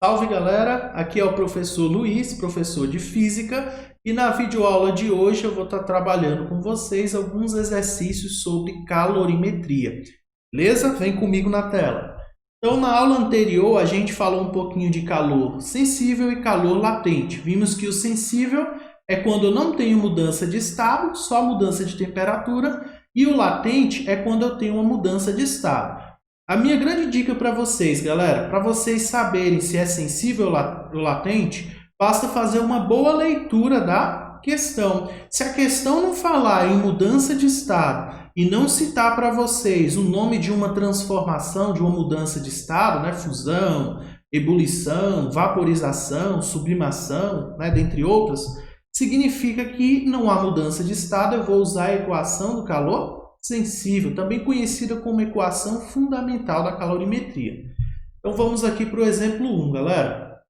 Salve galera, aqui é o professor Luiz, professor de Física, e na videoaula de hoje eu vou estar trabalhando com vocês alguns exercícios sobre calorimetria. Beleza? Vem comigo na tela. Então na aula anterior a gente falou um pouquinho de calor sensível e calor latente. Vimos que o sensível é quando eu não tenho mudança de estado, só mudança de temperatura, e o latente é quando eu tenho uma mudança de estado. A minha grande dica para vocês, galera, para vocês saberem se é sensível ou latente, basta fazer uma boa leitura da questão. Se a questão não falar em mudança de estado e não citar para vocês o nome de uma transformação, de uma mudança de estado, né, fusão, ebulição, vaporização, sublimação, né, dentre outras, significa que não há mudança de estado. Eu vou usar a equação do calor sensível, também conhecida como equação fundamental da calorimetria. Então vamos aqui para o exemplo 1, galera.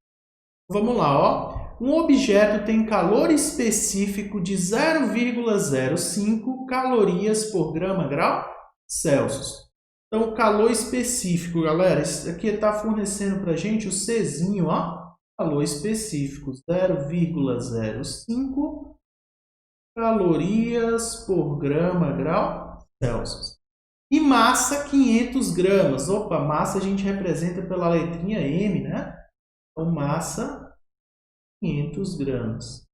Vamos lá, ó. Um objeto tem calor específico de 0,05 calorias por grama-grau Celsius. Então, o calor específico, galera, isso aqui está fornecendo para a gente o Czinho, ó. Calor específico, 0,05 calorias por grama-grau Celsius. E massa, 500 gramas. Opa, massa a gente representa pela letrinha M, né? Então, massa, 500 gramas.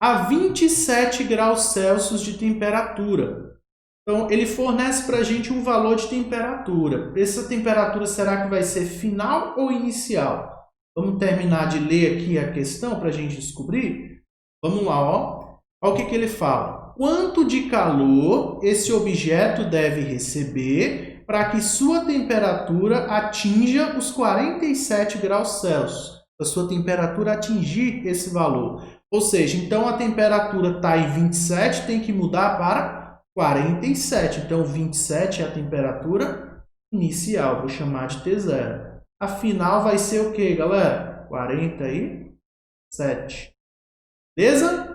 A 27 graus Celsius de temperatura. Então, ele fornece para a gente um valor de temperatura. Essa temperatura será que vai ser final ou inicial? Vamos terminar de ler aqui a questão para a gente descobrir? Vamos lá, ó. Olha o que ele fala. Quanto de calor esse objeto deve receber para que sua temperatura atinja os 47 graus Celsius? A sua temperatura atingir esse valor. Ou seja, então a temperatura está em 27, tem que mudar para 47. Então 27 é a temperatura inicial, vou chamar de T0. A final vai ser o que, galera? 47. Beleza?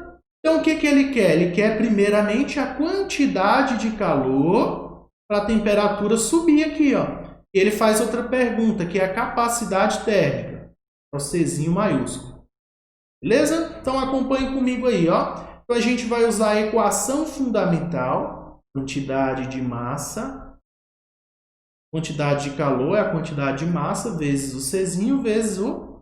Então, o que ele quer? Ele quer, primeiramente, a quantidade de calor para a temperatura subir aqui, ó. Ele faz outra pergunta, que é a capacidade térmica. É o Czinho maiúsculo. Beleza? Então, acompanhe comigo aí, ó. Então, a gente vai usar a equação fundamental, quantidade de massa. Quantidade de calor é a quantidade de massa vezes o Czinho vezes o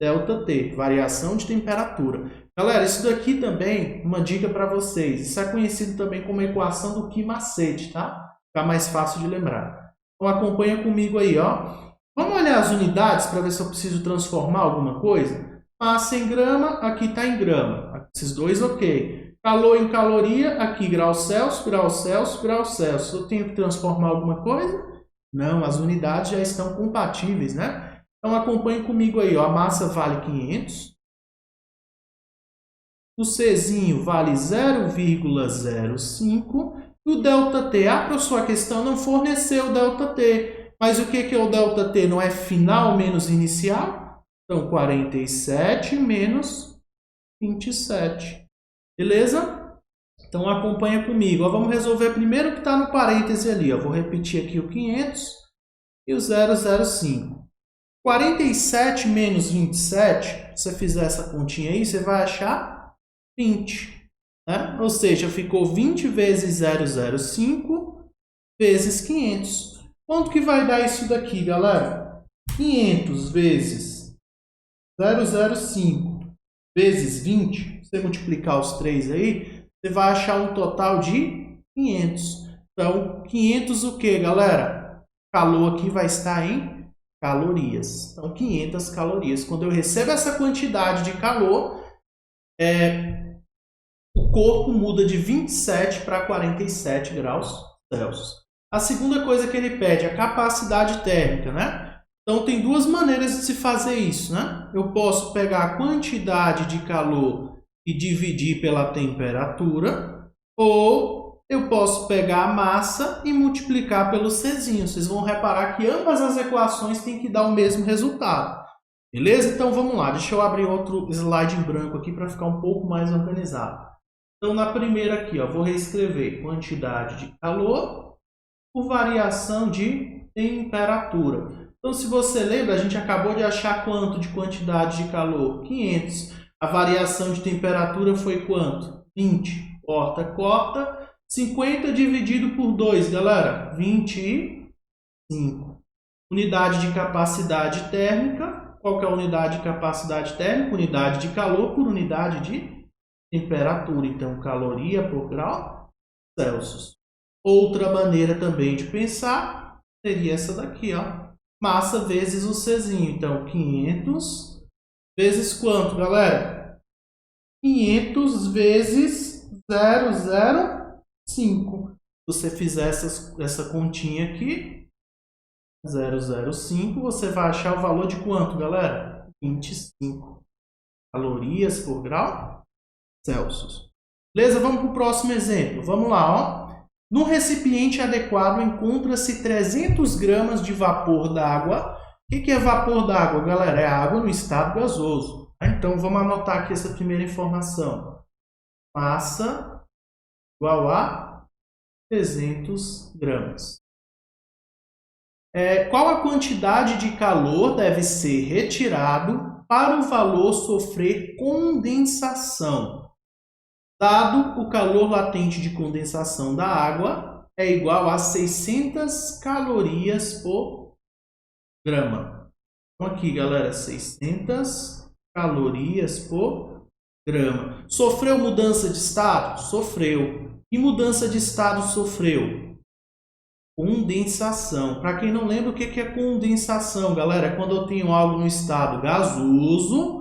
ΔT, variação de temperatura. Galera, isso daqui também, uma dica para vocês. Isso é conhecido também como equação do Ki-Macete, tá? Fica mais fácil de lembrar. Então acompanha comigo aí, ó. Vamos olhar as unidades para ver se eu preciso transformar alguma coisa? Massa em grama, aqui está em grama. Esses dois, ok. Calor em caloria, aqui graus Celsius, graus Celsius, graus Celsius. Eu tenho que transformar alguma coisa? Não, as unidades já estão compatíveis, né? Então, acompanhe comigo aí, ó. A massa vale 500. O Czinho vale 0,05. E o ΔT, a professor, a questão não forneceu o ΔT. Mas o que é o ΔT? Não é final menos inicial? Então, 47 menos 27. Beleza? Então, acompanha comigo. Ó, vamos resolver primeiro o que está no parêntese ali. Ó. Vou repetir aqui o 500 e o 0,05. 47 menos 27, se você fizer essa continha aí, você vai achar 20. Né? Ou seja, ficou 20 vezes 0,05 vezes 500. Quanto que vai dar isso daqui, galera? 500 vezes 0,05 vezes 20, se você multiplicar os 3 aí, você vai achar um total de 500. Então, 500 o que, galera? Calor aqui vai estar em calorias. Então, 500 calorias. Quando eu recebo essa quantidade de calor, o corpo muda de 27 para 47 graus Celsius. A segunda coisa que ele pede é a capacidade térmica, né? Então, tem duas maneiras de se fazer isso, né? Eu posso pegar a quantidade de calor e dividir pela temperatura, ou eu posso pegar a massa e multiplicar pelo Czinho. Vocês vão reparar que ambas as equações têm que dar o mesmo resultado. Beleza? Então vamos lá. Deixa eu abrir outro slide em branco aqui para ficar um pouco mais organizado. Então na primeira aqui, ó, vou reescrever quantidade de calor por variação de temperatura. Então, se você lembra, a gente acabou de achar quanto de quantidade de calor? 500. A variação de temperatura foi quanto? 20. Corta, corta. 50 dividido por 2, galera. 25. Unidade de capacidade térmica. Qual que é a unidade de capacidade térmica? Unidade de calor por unidade de temperatura. Então, caloria por grau Celsius. Outra maneira também de pensar seria essa daqui, ó. Massa vezes o Czinho. Então, 500 vezes quanto, galera? 500 vezes 0,05. Se você fizer essa continha aqui, 0,05, você vai achar o valor de quanto, galera? 25 calorias por grau Celsius. Beleza? Vamos para o próximo exemplo. Vamos lá, ó. No recipiente adequado encontra-se 300 gramas de vapor d'água. O que é vapor d'água, galera? É água no estado gasoso. Então, vamos anotar aqui essa primeira informação. Massa igual a 300 gramas. Qual a quantidade de calor deve ser retirado para o valor sofrer condensação? Dado o calor latente de condensação da água é igual a 600 calorias por grama. Então aqui, galera, 600 calorias por grama. Sofreu mudança de estado? Sofreu. E mudança de estado sofreu? Condensação. Para quem não lembra, o que é condensação, galera? É quando eu tenho algo no estado gasoso.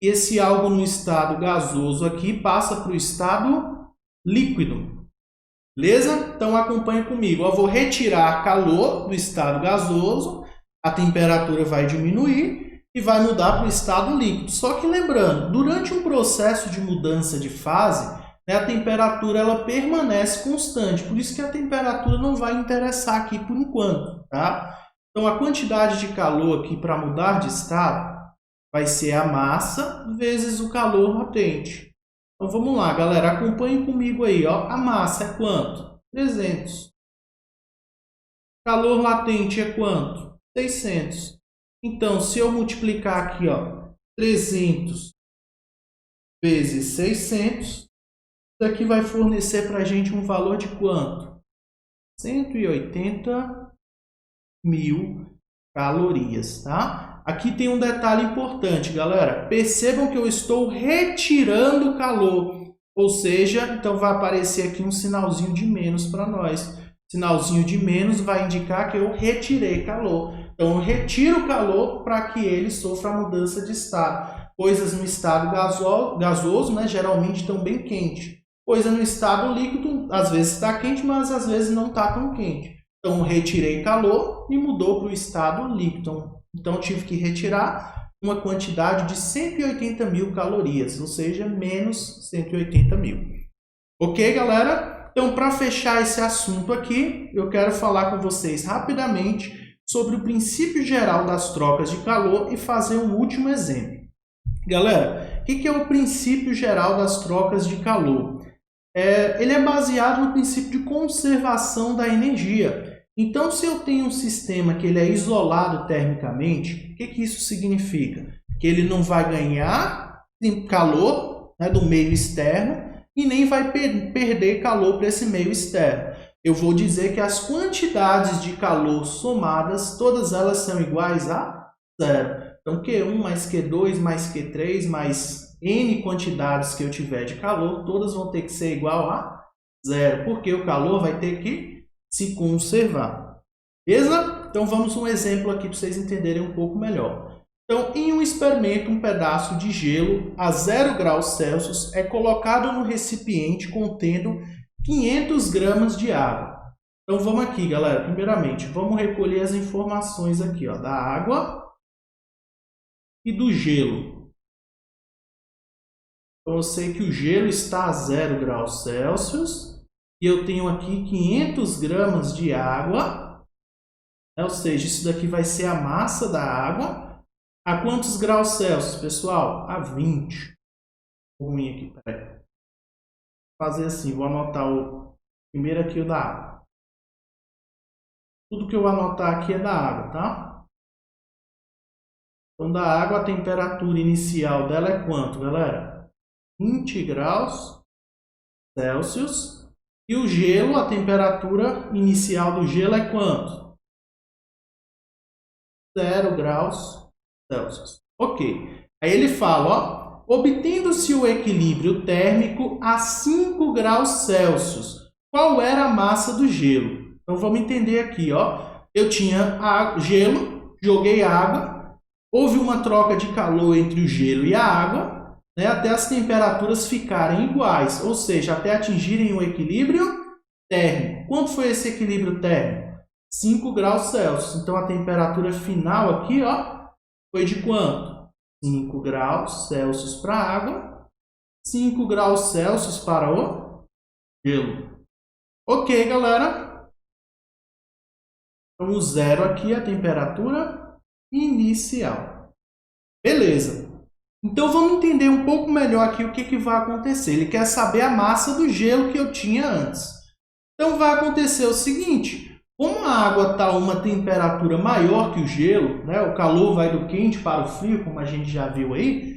Esse algo no estado gasoso aqui passa para o estado líquido. Beleza? Então acompanhe comigo. Eu vou retirar calor do estado gasoso, a temperatura vai diminuir e vai mudar para o estado líquido. Só que lembrando, durante um processo de mudança de fase, né, a temperatura ela permanece constante. Por isso que a temperatura não vai interessar aqui por enquanto. Tá? Então a quantidade de calor aqui para mudar de estado vai ser a massa vezes o calor latente. Então, vamos lá, galera. Acompanhe comigo aí. Ó. A massa é quanto? 300. Calor latente é quanto? 600. Então, se eu multiplicar aqui, ó, 300 vezes 600, isso aqui vai fornecer para a gente um valor de quanto? 180 mil calorias, tá? Aqui tem um detalhe importante, galera. Percebam que eu estou retirando calor. Ou seja, então vai aparecer aqui um sinalzinho de menos para nós. Sinalzinho de menos vai indicar que eu retirei calor. Então, eu retiro calor para que ele sofra a mudança de estado. Coisas no estado gasoso, né, geralmente estão bem quente. Coisa no estado líquido, às vezes está quente, mas às vezes não está tão quente. Então, eu retirei calor e mudou para o estado líquido. Então, eu tive que retirar uma quantidade de 180 mil calorias, ou seja, menos 180 mil. Ok, galera? Então, para fechar esse assunto aqui, eu quero falar com vocês rapidamente sobre o princípio geral das trocas de calor e fazer um último exemplo. Galera, o que é o princípio geral das trocas de calor? Ele é baseado no princípio de conservação da energia. Então, se eu tenho um sistema que ele é isolado termicamente, o que isso significa? Que ele não vai ganhar calor, né, do meio externo e nem vai perder calor para esse meio externo. Eu vou dizer que as quantidades de calor somadas, todas elas são iguais a zero. Então, Q1 mais Q2 mais Q3 mais N quantidades que eu tiver de calor, todas vão ter que ser igual a zero, porque o calor vai ter que se conservar. Beleza? Então, vamos um exemplo aqui para vocês entenderem um pouco melhor. Então, em um experimento, um pedaço de gelo a 0 graus Celsius é colocado no recipiente contendo 500 gramas de água. Então, vamos aqui, galera. Primeiramente, vamos recolher as informações aqui, ó, da água e do gelo. Então, eu sei que o gelo está a 0 graus Celsius e eu tenho aqui 500 gramas de água, ou seja, isso daqui vai ser a massa da água. A quantos graus Celsius, pessoal? A 20. Vou vir aqui, peraí. Vou fazer assim, vou anotar o primeiro aqui o da água. Tudo que eu anotar aqui é da água, tá? Então, da água, a temperatura inicial dela é quanto, galera? 20 graus Celsius. E o gelo, a temperatura inicial do gelo é quanto? 0 graus Celsius. Ok. Aí ele fala, ó, obtendo-se o equilíbrio térmico a 5 graus Celsius, qual era a massa do gelo? Então, vamos entender aqui, ó. Eu tinha gelo, joguei água, houve uma troca de calor entre o gelo e a água, né, até as temperaturas ficarem iguais, ou seja, até atingirem o equilíbrio térmico. Quanto foi esse equilíbrio térmico? 5 graus Celsius. Então, a temperatura final aqui, ó, foi de quanto? 5 graus Celsius para a água, 5 graus Celsius para o gelo. Ok, galera? Então, o 0 aqui é a temperatura inicial. Beleza. Então, vamos entender um pouco melhor aqui o que vai acontecer. Ele quer saber a massa do gelo que eu tinha antes. Então, vai acontecer o seguinte. Como a água está a uma temperatura maior que o gelo, né, o calor vai do quente para o frio, como a gente já viu aí,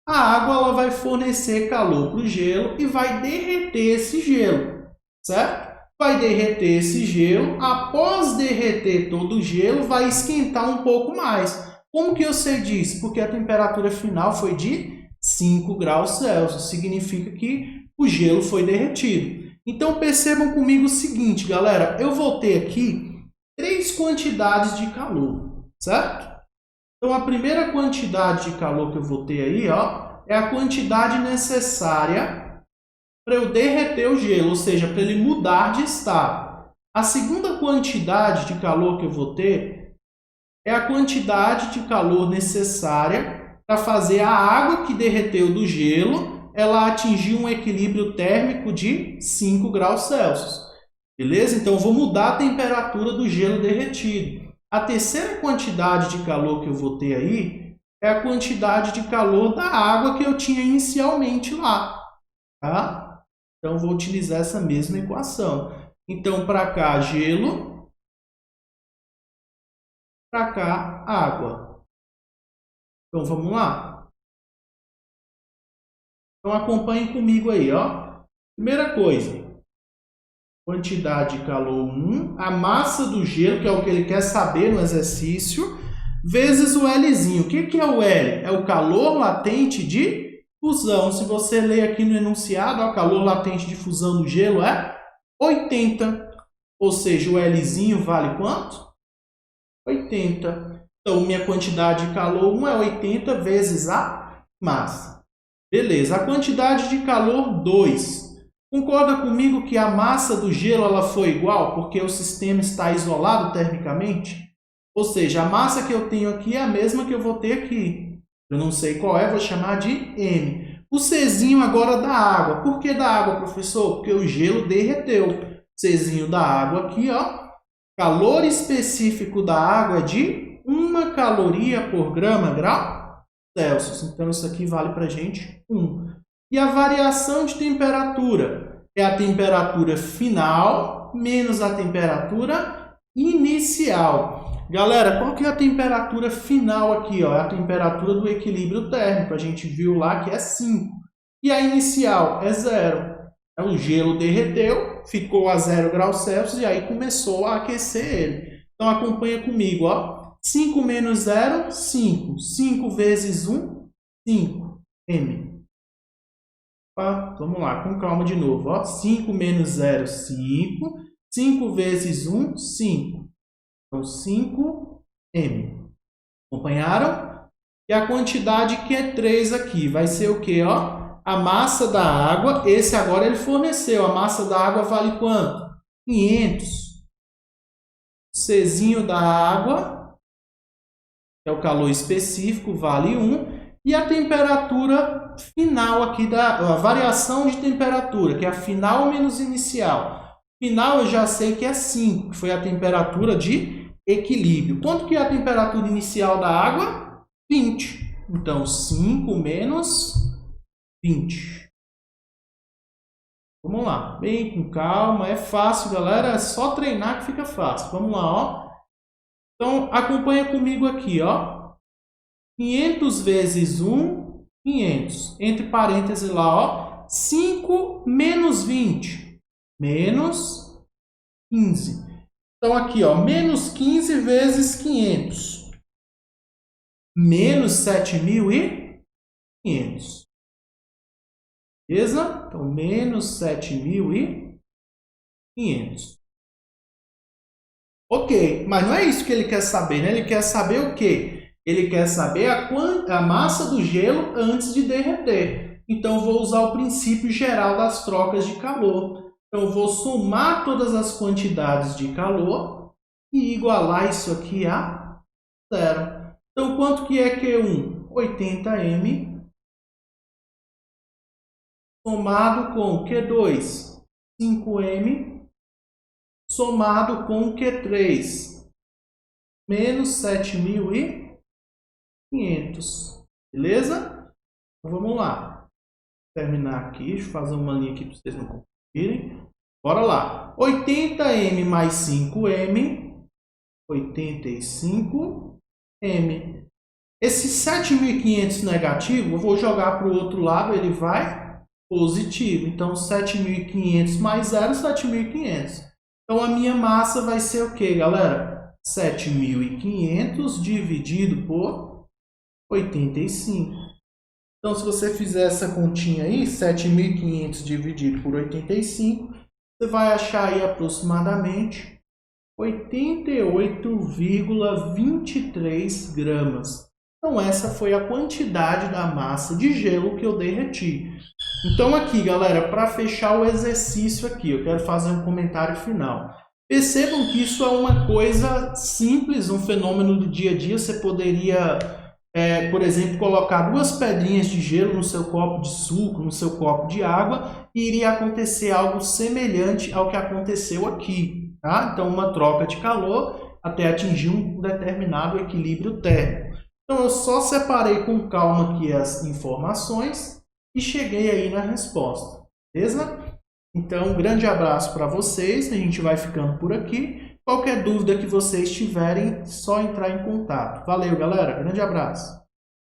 a água ela vai fornecer calor para o gelo e vai derreter esse gelo, certo? Vai derreter esse gelo, após derreter todo o gelo, vai esquentar um pouco mais. Como que eu sei disso? Porque a temperatura final foi de 5 graus Celsius, significa que o gelo foi derretido. Então, percebam comigo o seguinte, galera, eu vou ter aqui 3 quantidades de calor, certo? Então, a primeira quantidade de calor que eu vou ter aí, ó, é a quantidade necessária para eu derreter o gelo, ou seja, para ele mudar de estado. A segunda quantidade de calor que eu vou ter é a quantidade de calor necessária para fazer a água que derreteu do gelo ela atingir um equilíbrio térmico de 5 graus Celsius. Beleza? Então, eu vou mudar a temperatura do gelo derretido. A terceira quantidade de calor que eu vou ter aí é a quantidade de calor da água que eu tinha inicialmente lá. Tá? Então, eu vou utilizar essa mesma equação. Então, para cá, gelo. Para cá, água. Então, vamos lá? Então, acompanhem comigo aí, ó. Primeira coisa, quantidade de calor 1, a massa do gelo, que é o que ele quer saber no exercício, vezes o Lzinho. O que é o L? É o calor latente de fusão. Se você ler aqui no enunciado, o calor latente de fusão do gelo é 80. Ou seja, o Lzinho vale quanto? 80. Então, minha quantidade de calor 1 é 80 vezes a massa. Beleza, a quantidade de calor 2. Concorda comigo que a massa do gelo ela foi igual porque o sistema está isolado termicamente? Ou seja, a massa que eu tenho aqui é a mesma que eu vou ter aqui. Eu não sei qual é, vou chamar de M. O Czinho agora da água. Por que da água, professor? Porque o gelo derreteu. Czinho da água aqui, ó. Calor específico da água é de 1 caloria por grau Celsius. Então, isso aqui vale para a gente 1. E a variação de temperatura é a temperatura final menos a temperatura inicial. Galera, qual que é a temperatura final aqui? Ó? É a temperatura do equilíbrio térmico. A gente viu lá que é 5. E a inicial é 0. O gelo derreteu, ficou a 0 graus Celsius e aí começou a aquecer ele. Então, acompanha comigo, ó. 5 menos 0, 5. 5 vezes 1, 5. M. Opa, vamos lá, com calma de novo. Ó. 5 menos 0, 5. 5 vezes 1, 5. Então, 5 M. Acompanharam? E a quantidade que é 3 aqui vai ser o quê? Ó? A massa da água, esse agora ele forneceu. A massa da água vale quanto? 500. Czinho da água, que é o calor específico, vale 1. E a temperatura final aqui, a variação de temperatura, que é a final menos inicial. Final eu já sei que é 5, que foi a temperatura de equilíbrio. Quanto que é a temperatura inicial da água? 20. Então, 5 menos 20. Vamos lá, bem com calma, é fácil, galera, é só treinar que fica fácil. Vamos lá, ó. Então, acompanha comigo aqui, ó. 500 vezes 1, 500. Entre parênteses lá, ó, 5 menos 20, menos 15. Então, aqui, ó, menos 15 vezes 500, menos 7.500. Beleza? Então, menos 7.500. Ok, mas não é isso que ele quer saber, né? Ele quer saber o quê? Ele quer saber a massa do gelo antes de derreter. Então, eu vou usar o princípio geral das trocas de calor. Então, eu vou somar todas as quantidades de calor e igualar isso aqui a zero. Então, quanto que é Q1? 80M. Somado com Q2, 5M. Somado com Q3, menos 7.500. Beleza? Então, vamos lá. Vou terminar aqui. Deixa eu fazer uma linha aqui para vocês não confundirem. Bora lá. 80M mais 5M. 85M. Esse 7.500 negativo, eu vou jogar para o outro lado, ele vai positivo. Então, 7.500 mais 0, 7.500. Então, a minha massa vai ser o quê, galera? 7.500 dividido por 85. Então, se você fizer essa continha aí, 7.500 dividido por 85, você vai achar aí aproximadamente 88,23 gramas. Então, essa foi a quantidade da massa de gelo que eu derreti. Então, aqui, galera, para fechar o exercício aqui, eu quero fazer um comentário final. Percebam que isso é uma coisa simples, um fenômeno do dia a dia. Você poderia, por exemplo, colocar 2 pedrinhas de gelo no seu copo de suco, no seu copo de água, e iria acontecer algo semelhante ao que aconteceu aqui. Tá? Então, uma troca de calor até atingir um determinado equilíbrio térmico. Então, eu só separei com calma aqui as informações e cheguei aí na resposta, beleza? Então, um grande abraço para vocês, a gente vai ficando por aqui. Qualquer dúvida que vocês tiverem, só entrar em contato. Valeu, galera, grande abraço!